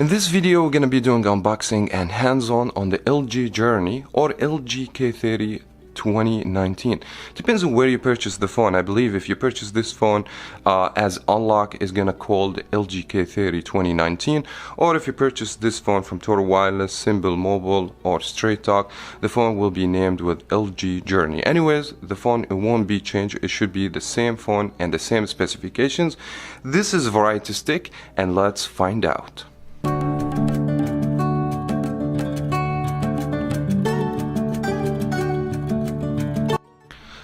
In this video, we're going to be doing unboxing and hands-on on the LG Journey or LG K30 2019. Depends on where you purchase the phone. I believe if you purchase this phone as unlock is gonna called LG K30 2019, or if you purchase this phone from Total Wireless, Symbol Mobile, or Straight Talk, the phone will be named with LG Journey. Anyways, the phone, it won't be changed. It should be the same phone and the same specifications. This is Variety Stick, and let's find out.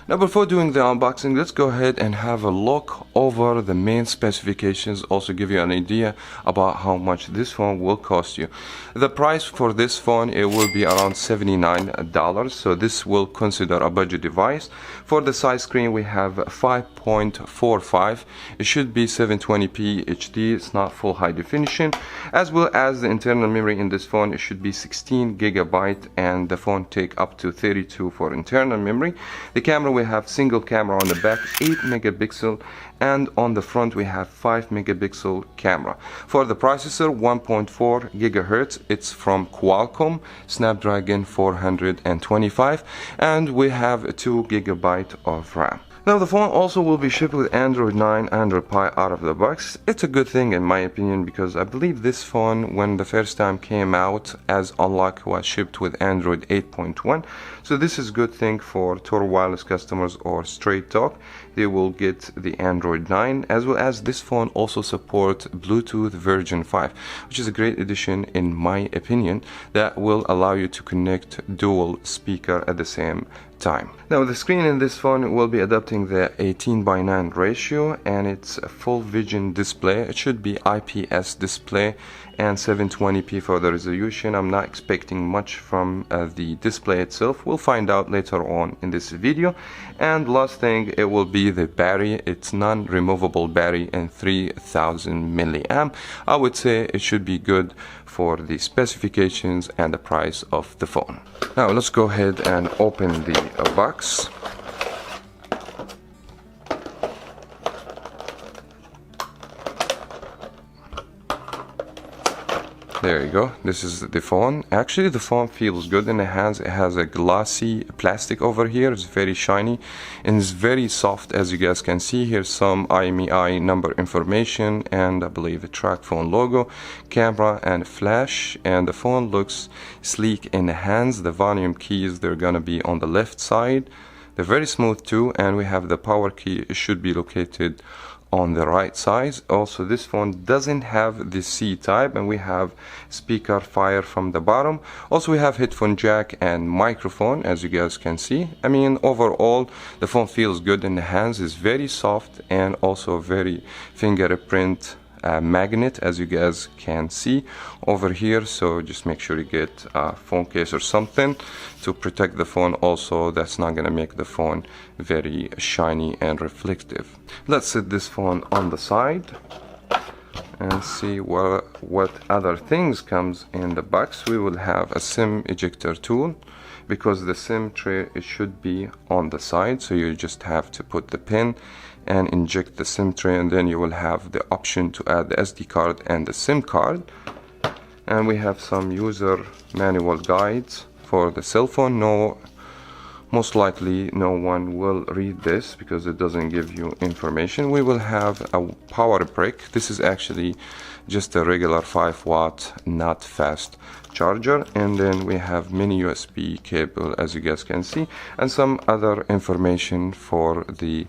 Now, before doing the unboxing, let's go ahead and have a look over the main specifications, also give you an idea about how much this phone will cost you. The price for this phone, it will be around $79, so this will consider a budget device. For the size screen, we have 5.45. It should be 720p HD. It's not full high definition. As well as the internal memory in this phone, it should be 16 gigabyte, and the phone take up to 32 for internal memory. The camera, we have single camera on the back, 8 megapixel, and on the front we have 5 megapixel camera. For the processor, 1.4 gigahertz. It's from Qualcomm, Snapdragon 425, and we have 2 gigabyte of RAM. Now, the phone also will be shipped with Android 9, Android Pie out of the box. It's a good thing in my opinion, because I believe this phone, when the first time came out as unlock, was shipped with Android 8.1. So this is a good thing for Total Wireless customers or Straight Talk. They will get the Android 9, as well as this phone also supports Bluetooth version 5, which is a great addition in my opinion, that will allow you to connect dual speaker at the same time. Now, the screen in this phone will be adopting the 18:9 ratio, and it's a full vision display. It should be IPS display and 720p for the resolution. I'm not expecting much from the display itself. We'll find out later on in this video. And last thing, it will be the battery. It's non-removable battery and 3000 milliamp. I would say it should be good for the specifications and the price of the phone. Now let's go ahead and open the box. There you go. This is the phone. Actually, the phone feels good in the hands. It has a glossy plastic over here. It's very shiny and it's very soft, as you guys can see. Here's some IMEI number information, and I believe a tracfone logo, camera and flash. And the phone looks sleek in the hands. The volume keys, they're gonna be on the left side. They're very smooth too, and we have the power key. It should be located on the right side. Also, this phone doesn't have the C type, and we have speaker fire from the bottom. Also, we have headphone jack and microphone, as you guys can see. I mean, overall the phone feels good in the hands. It's very soft and also very fingerprint magnet, as you guys can see over here. So just make sure you get a phone case or something to protect the phone. Also, that's not gonna make the phone very shiny and reflective. Let's set this phone on the side and see what other things comes in the box. We will have a SIM ejector tool, because the SIM tray, it should be on the side, so you just have to put the pin and inject the SIM tray, and then you will have the option to add the SD card and the SIM card. And we have some user manual guides for the cell phone. Most likely no one will read this because it doesn't give you information. We will have a power brick. This is actually just a regular 5-watt, not fast charger. And then we have mini USB cable, as you guys can see, and some other information for the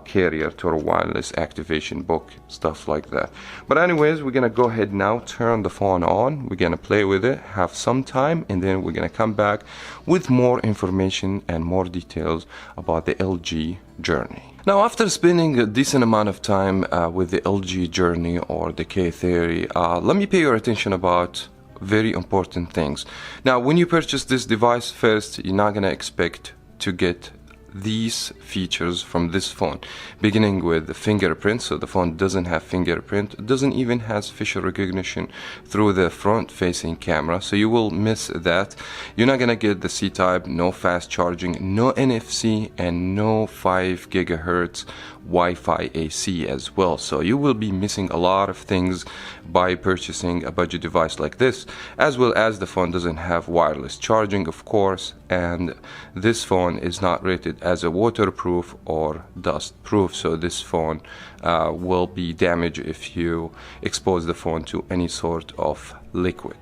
carrier, Total Wireless activation book, stuff like that. But anyways, we're gonna go ahead now, turn the phone on. We're gonna play with it, have some time, and then we're gonna come back with more information and more details about the LG Journey. Now, after spending a decent amount of time with the LG Journey or the K30, let me pay your attention about very important things. Now, when you purchase this device, first, you're not gonna expect to get these features from this phone, beginning with the fingerprint. So the phone doesn't have fingerprint, it doesn't even has facial recognition through the front facing camera, so you will miss that. You're not gonna get the C-type, no fast charging, no NFC, and no 5 gigahertz Wi-Fi AC as well. So you will be missing a lot of things by purchasing a budget device like this, as well as the phone doesn't have wireless charging, of course, and this phone is not rated as a waterproof or dust proof, so this phone will be damaged if you expose the phone to any sort of liquid.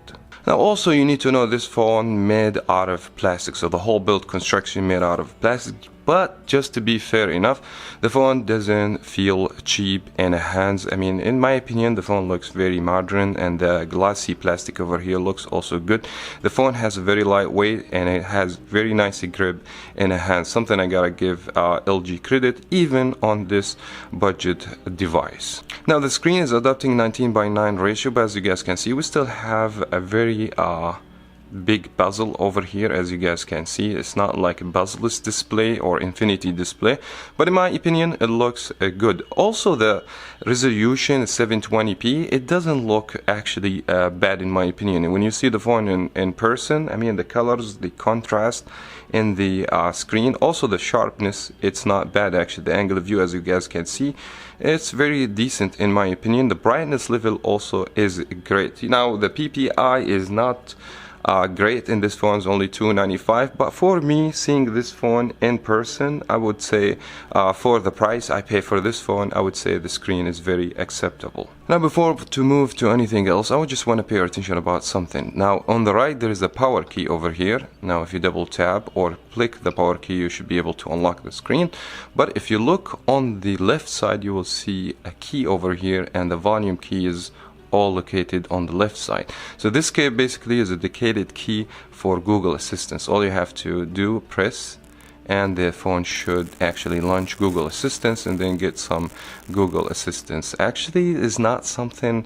Now also you need to know this phone made out of plastic, so the whole build construction made out of plastic. But just to be fair enough, the phone doesn't feel cheap in the hands. I mean, in my opinion, the phone looks very modern, and the glossy plastic over here looks also good. The phone has a very lightweight and it has very nice grip in the hands, something I gotta give LG credit even on this budget device. Now the screen is adopting 19:9 ratio, but as you guys can see, we still have a very big bezel over here. As you guys can see, it's not like a bezel-less display or infinity display, but in my opinion it looks good. Also the resolution is 720p. It doesn't look actually bad in my opinion. And when you see the phone in person, I mean the colors, the contrast in the screen, also the sharpness, it's not bad actually. The angle of view, as you guys can see, it's very decent in my opinion. The brightness level also is great. Now the PPI is not great in this phone, is only 295, but for me, seeing this phone in person, I would say for the price I pay for this phone, I would say the screen is very acceptable. Now before to move to anything else, I would just want to pay your attention about something. Now on the right there is a power key over here. Now if you double tap or click the power key, you should be able to unlock the screen. But if you look on the left side, you will see a key over here, and the volume key is all located on the left side. So this key basically is a dedicated key for Google Assistant. All you have to do, press, and the phone should actually launch Google Assistant and then get some Google Assistance. Actually, is not something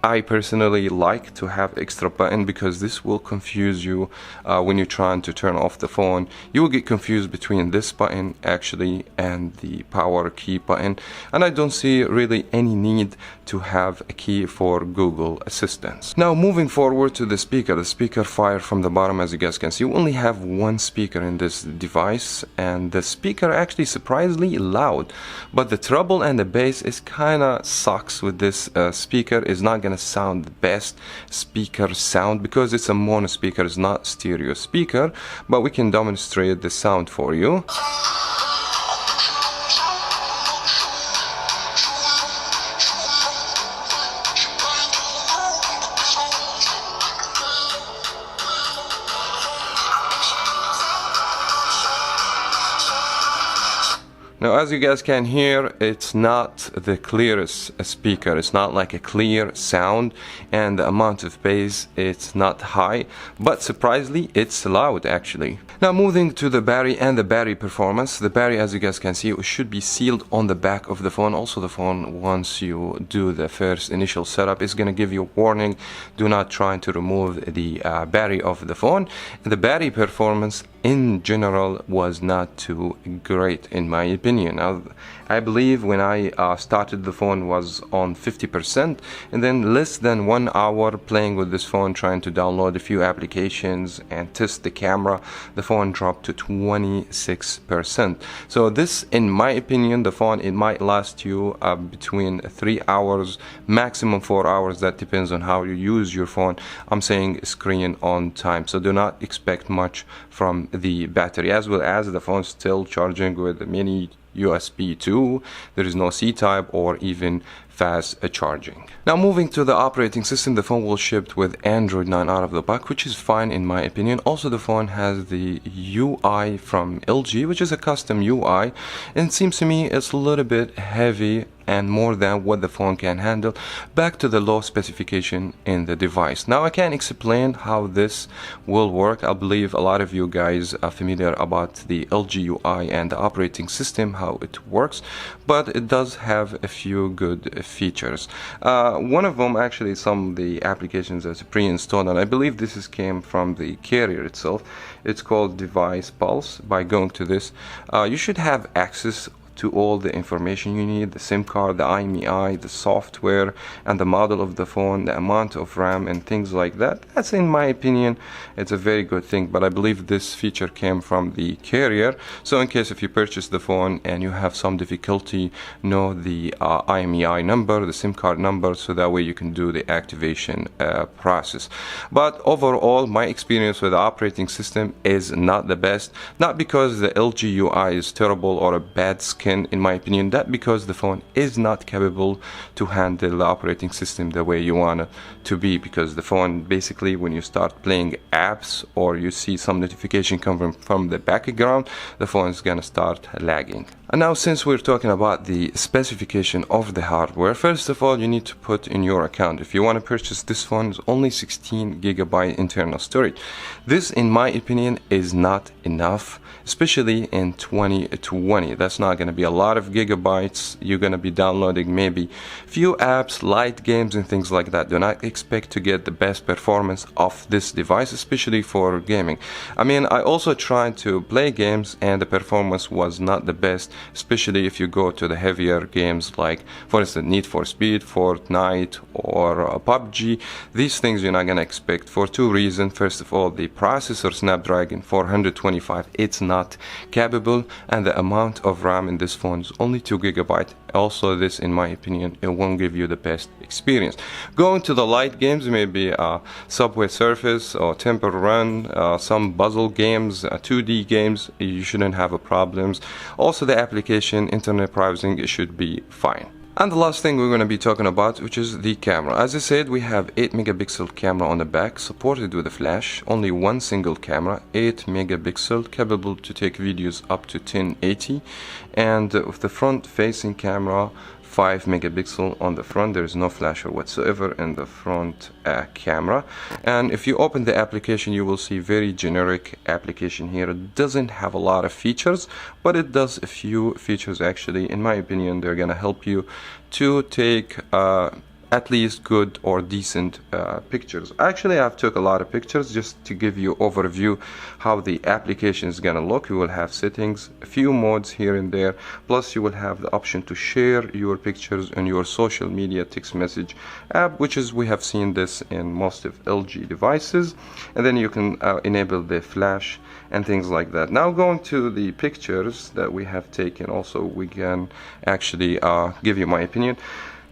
I personally like to have extra button, because this will confuse you when you're trying to turn off the phone. You will get confused between this button actually and the power key button, and I don't see really any need to have a key for Google Assistant. Now moving forward to the speaker fire from the bottom. As you guys can see, we only have one speaker in this device, and the speaker actually surprisingly loud, but the treble and the bass is kinda sucks with this speaker. Is not gonna sound the best speaker sound because it's a mono speaker, it's not stereo speaker, but we can demonstrate the sound for you. Now as you guys can hear, it's not the clearest speaker, it's not like a clear sound, and the amount of bass, it's not high, but surprisingly it's loud actually. Now moving to the battery and the battery performance. The battery, as you guys can see, it should be sealed on the back of the phone. Also the phone, once you do the first initial setup, is going to give you a warning, do not try to remove the battery of the phone. And the battery performance in general was not too great in my opinion. I believe when I started, the phone was on 50%, and then less than 1 hour playing with this phone, trying to download a few applications and test the camera, the phone dropped to 26%. So this, in my opinion, the phone, it might last you between 3 hours, maximum 4 hours. That depends on how you use your phone. I'm saying screen on time, so do not expect much from the battery, as well as the phone still charging with a mini USB 2. There is no C-type or even fast charging. Now moving to the operating system, the phone will ship with Android 9 out of the box, which is fine in my opinion. Also the phone has the UI from LG, which is a custom UI, and it seems to me it's a little bit heavy and more than what the phone can handle. Back to the low specification in the device. Now I can't explain how this will work. I believe a lot of you guys are familiar about the LG UI and the operating system, how it works, but it does have a few good features. One of them, actually, some of the applications that's pre-installed, and I believe this came from the carrier itself. It's called Device Pulse. By going to this, you should have access to all the information you need: the SIM card, the IMEI, the software, and the model of the phone, the amount of RAM, and things like that. That's, in my opinion, it's a very good thing, but I believe this feature came from the carrier. So in case if you purchase the phone and you have some difficulty, know the IMEI number, the SIM card number, so that way you can do the activation process. But overall, my experience with the operating system is not the best, not because the LG UI is terrible or a bad skin, in my opinion, that because the phone is not capable to handle the operating system the way you want it to be, because the phone, basically, when you start playing apps or you see some notification coming from the background, the phone is gonna start lagging. And now, since we're talking about the specification of the hardware, first of all, you need to put in your account, if you want to purchase this phone, it's only 16GB internal storage. This, in my opinion, is not enough, especially in 2020. That's not going to be a lot of gigabytes. You're going to be downloading maybe few apps, light games, and things like that. Do not expect to get the best performance of this device, especially for gaming. I mean, I also tried to play games and the performance was not the best, especially if you go to the heavier games like, for instance, Need for Speed, Fortnite, or PUBG. These things you're not going to expect for two reasons. First of all, the processor Snapdragon 425, it's not capable, and the amount of RAM in this phone is only 2GB. Also, this, in my opinion, it won't give you the best experience. Going to the light games, maybe Subway Surfers or Temple Run, some puzzle games, 2D games, you shouldn't have a problems. Also, the application internet browsing, it should be fine. And the last thing we're going to be talking about, which is the camera. As I said, we have 8-megapixel camera on the back, supported with a flash. Only one single camera, 8-megapixel, capable to take videos up to 1080. And with the front-facing camera, 5-megapixel on the front. There is no flasher whatsoever in the front camera. And if you open the application, you will see very generic application here. It doesn't have a lot of features, but it does a few features. Actually, in my opinion, they're gonna help you to take at least good or decent pictures. Actually, I've took a lot of pictures. Just to give you overview how the application is gonna look, you will have settings, a few modes here and there, plus you will have the option to share your pictures on your social media text message app, which is, we have seen this in most of LG devices. And then you can enable the flash and things like that. Now, going to the pictures that we have taken, also we can actually give you my opinion.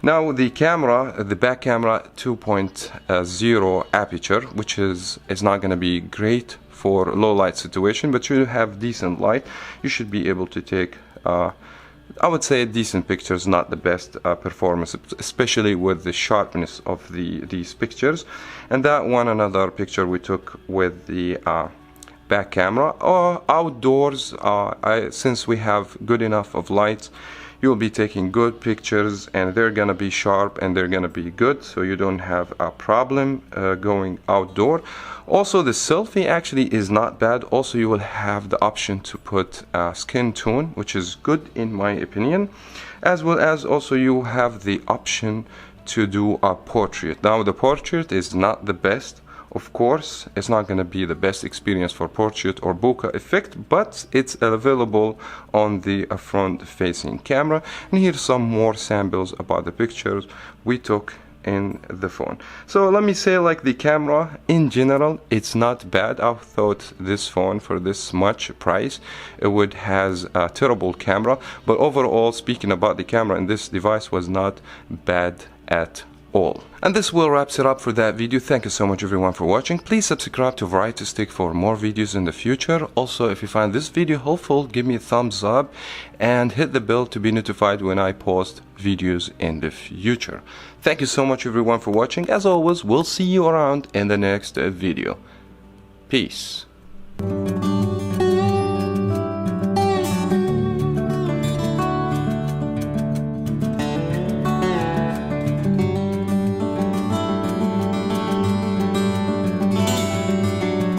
Now, the camera, the back camera, 2.0 aperture, which is not going to be great for low light situation, but you have decent light. You should be able to take, I would say, decent pictures, not the best performance, especially with the sharpness of these pictures. And that one, another picture we took with the back camera. Or outdoors, since we have good enough of lights, you'll be taking good pictures and they're gonna be sharp and they're gonna be good, so you don't have a problem going outdoor. Also, the selfie actually is not bad. Also, you will have the option to put skin tone, which is good in my opinion, as well as also you have the option to do a portrait. Now, the portrait is not the best. Of course, it's not going to be the best experience for portrait or bokeh effect, but it's available on the front-facing camera. And here's some more samples about the pictures we took in the phone. So let me say, like, the camera in general, it's not bad. I thought this phone, for this much price, it would has a terrible camera, but overall, speaking about the camera in this device, was not bad at all. And this will wraps it up for that video. Thank you so much everyone for watching. Please subscribe to Variety Stick for more videos in the future. Also, if you find this video helpful, give me a thumbs up and hit the bell to be notified when I post videos in the future. Thank you so much everyone for watching. As always, we'll see you around in the next video. Peace.